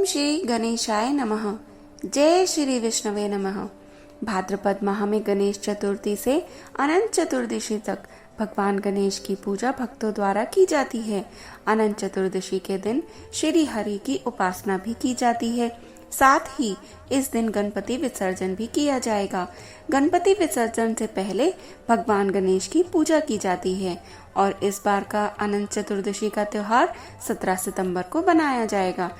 श्री गणेशाय नमः। जय श्री विष्णवे नमः। भाद्रपद माह में गणेश चतुर्थी से अनंत चतुर्दशी तक भगवान गणेश की पूजा भक्तों द्वारा की जाती है। अनंत चतुर्दशी के दिन श्री हरि की उपासना भी की जाती है। साथ ही इस दिन गणपति विसर्जन भी किया जाएगा। गणपति विसर्जन से पहले भगवान गणेश की पूजा की जाती है और इस बार का अनंत चतुर्दशी का त्योहार 17 सितंबर को बनाया जाएगा,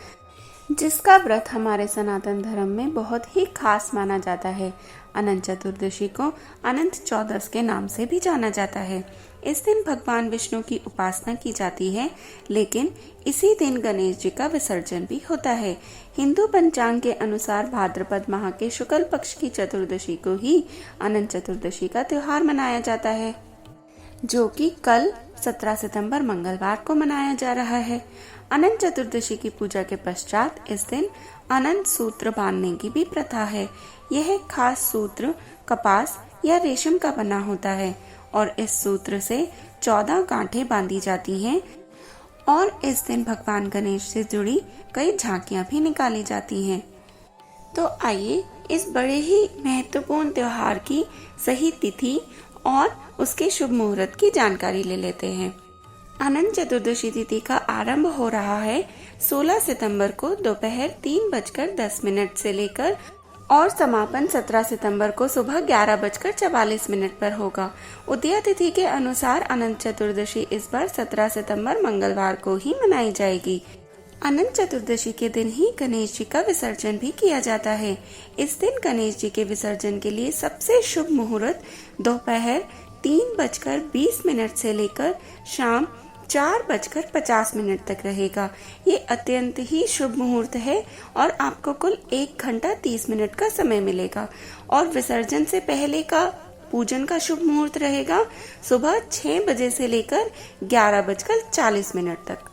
जिसका व्रत हमारे सनातन धर्म में बहुत ही खास माना जाता है। अनंत चतुर्दशी को अनंत चौदस के नाम से भी जाना जाता है। इस दिन भगवान विष्णु की उपासना की जाती है, लेकिन इसी दिन गणेश जी का विसर्जन भी होता है। हिंदू पंचांग के अनुसार भाद्रपद माह के शुक्ल पक्ष की चतुर्दशी को ही अनंत चतुर्दशी का त्योहार मनाया जाता है, जो कि कल 17 सितंबर मंगलवार को मनाया जा रहा है। अनंत चतुर्दशी की पूजा के पश्चात इस दिन अनंत सूत्र बांधने की भी प्रथा है। यह खास सूत्र कपास या रेशम का बना होता है और इस सूत्र से 14 गांठें बांधी जाती हैं और इस दिन भगवान गणेश से जुड़ी कई झांकियां भी निकाली जाती हैं। तो आइए इस बड़े ही महत्वपूर्ण त्योहार की सही तिथि और उसके शुभ मुहूर्त की जानकारी ले लेते हैं। अनंत चतुर्दशी तिथि का आरंभ हो रहा है 16 सितंबर को दोपहर 3:10 से लेकर और समापन 17 सितंबर को सुबह 11:44 पर होगा। उदया तिथि के अनुसार अनंत चतुर्दशी इस बार 17 सितंबर मंगलवार को ही मनाई जाएगी। अनंत चतुर्दशी के दिन ही गणेश जी का विसर्जन भी किया जाता है। इस दिन गणेश जी के विसर्जन के लिए सबसे शुभ मुहूर्त दोपहर 3:20 से लेकर शाम 4:50 तक रहेगा। ये अत्यंत ही शुभ मुहूर्त है और आपको कुल 1 घंटा 30 मिनट का समय मिलेगा। और विसर्जन से पहले का पूजन का शुभ मुहूर्त रहेगा सुबह 6 बजे से लेकर 11:40 तक।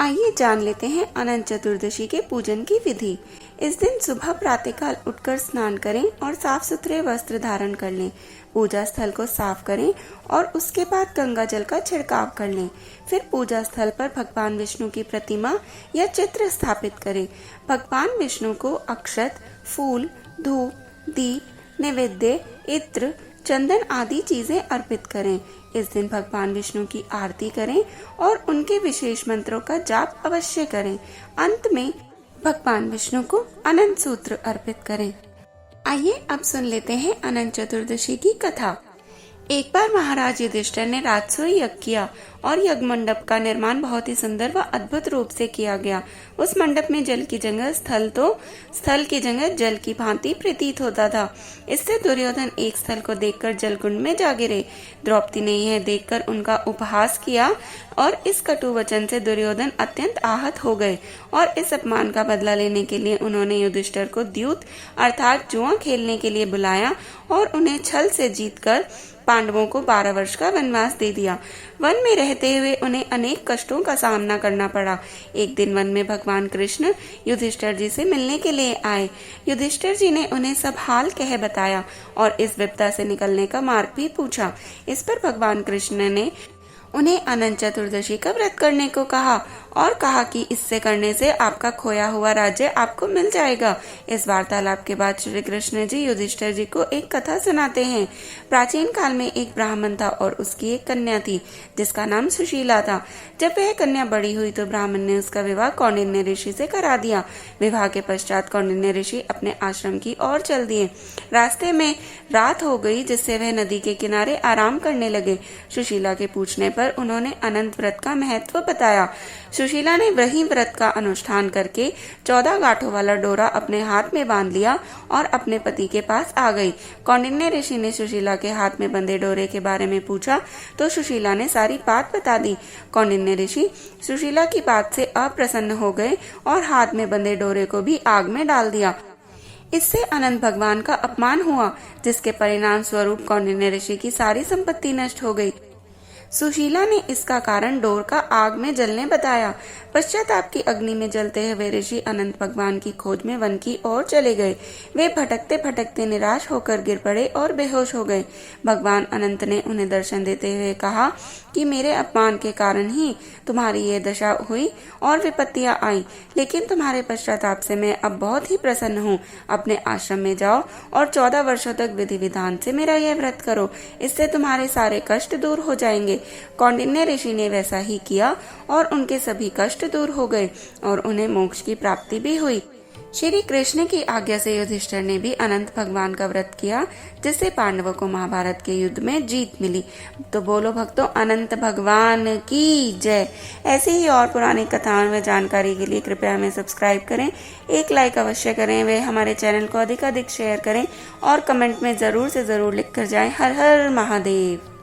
आइए जान लेते हैं अनंत चतुर्दशी के पूजन की विधि। इस दिन सुबह प्रातःकाल उठकर स्नान करें और साफ सुथरे वस्त्र धारण कर लें। पूजा स्थल को साफ करें और उसके बाद गंगा जल का छिड़काव कर लें। फिर पूजा स्थल पर भगवान विष्णु की प्रतिमा या चित्र स्थापित करें। भगवान विष्णु को अक्षत, फूल, धूप, दीप, नैवेद्य, इत्र, चंदन आदि चीजें अर्पित करें। इस दिन भगवान विष्णु की आरती करें और उनके विशेष मंत्रों का जाप अवश्य करें। अंत में भगवान विष्णु को अनंत सूत्र अर्पित करें। आइए अब सुन लेते हैं अनंत चतुर्दशी की कथा। एक बार महाराज युधिष्ठिर ने राजसूय यज्ञ किया और यज्ञ मंडप का निर्माण बहुत ही सुंदर व अद्भुत रूप से किया गया। उस मंडप में जल की जगह स्थल की जगह जल की भांति प्रतीत होता था। इससे दुर्योधन एक स्थल को देखकर जलकुंड में जा गिरे। द्रौपदी ने यह देखकर उनका उपहास किया और इस कटु वचन से दुर्योधन अत्यंत आहत हो गए और इस अपमान का बदला लेने के लिए उन्होंने युधिष्ठिर को द्यूत अर्थात जुआ खेलने के लिए बुलाया और उन्हें छल से जीतकर पांडवों को 12 वर्ष का वनवास दे दिया। वन में रहते हुए उन्हें अनेक कष्टों का सामना करना पड़ा। एक दिन वन में भगवान कृष्ण युधिष्ठिर जी से मिलने के लिए आए। युधिष्ठिर जी ने उन्हें सब हाल कह बताया और इस विपदा से निकलने का मार्ग भी पूछा। इस पर भगवान कृष्ण ने उन्हें अनंत चतुर्दशी का व्रत करने को कहा और कहा कि इससे करने से आपका खोया हुआ राज्य आपको मिल जाएगा। इस वार्तालाप के बाद श्री कृष्ण जी युधिष्ठिर जी को एक कथा सुनाते हैं। प्राचीन काल में एक ब्राह्मण था और उसकी एक कन्या थी जिसका नाम सुशीला था। जब वह कन्या बड़ी हुई तो ब्राह्मण ने उसका विवाह कौंडिन्य ऋषि से करा दिया। विवाह के पश्चात कौंडिन्य ऋषि अपने आश्रम की ओर चल दिए। रास्ते में रात हो गई, जिससे वह नदी के किनारे आराम करने लगे। सुशीला के पूछने पर उन्होंने अनंत व्रत का महत्व बताया। सुशीला ने वही व्रत का अनुष्ठान करके 14 गांठों वाला डोरा अपने हाथ में बांध लिया और अपने पति के पास आ गई। कौंडिन्य ऋषि ने सुशीला के हाथ में बंधे डोरे के बारे में पूछा तो सुशीला ने सारी बात बता दी। कौंडिन्य ऋषि सुशीला की बात से अप्रसन्न हो गए और हाथ में बंधे डोरे को भी आग में डाल दिया। इससे अनंत भगवान का अपमान हुआ, जिसके परिणाम स्वरूप कौंडिन्य ऋषि की सारी संपत्ति नष्ट हो गई। सुशीला ने इसका कारण डोर का आग में जलने बताया। पश्चाताप की अग्नि में जलते हुए ऋषि अनंत भगवान की खोज में वन की ओर चले गए। वे भटकते भटकते निराश होकर गिर पड़े और बेहोश हो गए। भगवान अनंत ने उन्हें दर्शन देते हुए कहा कि मेरे अपमान के कारण ही तुम्हारी ये दशा हुई और विपत्तियां आई, लेकिन तुम्हारे पश्चाताप से मैं अब बहुत ही प्रसन्न हूँ। अपने आश्रम में जाओ और 14 वर्षों तक विधि विधान से मेरा यह व्रत करो, इससे तुम्हारे सारे कष्ट दूर हो जाएंगे। कौंडिन्य ऋषि ने वैसा ही किया और उनके सभी कष्ट दूर हो गए और उन्हें मोक्ष की प्राप्ति भी हुई। श्री कृष्ण की आज्ञा से युधिष्ठिर ने भी अनंत भगवान का व्रत किया, जिससे पांडवों को महाभारत के युद्ध में जीत मिली। तो बोलो भक्तों, अनंत भगवान की जय। ऐसे ही और पुरानी कथाओं में जानकारी के लिए कृपया हमें सब्सक्राइब करें, एक लाइक अवश्य करें, वे हमारे चैनल को अधिक शेयर करें और कमेंट में जरूर से जरूर लिख कर जाएं हर हर महादेव।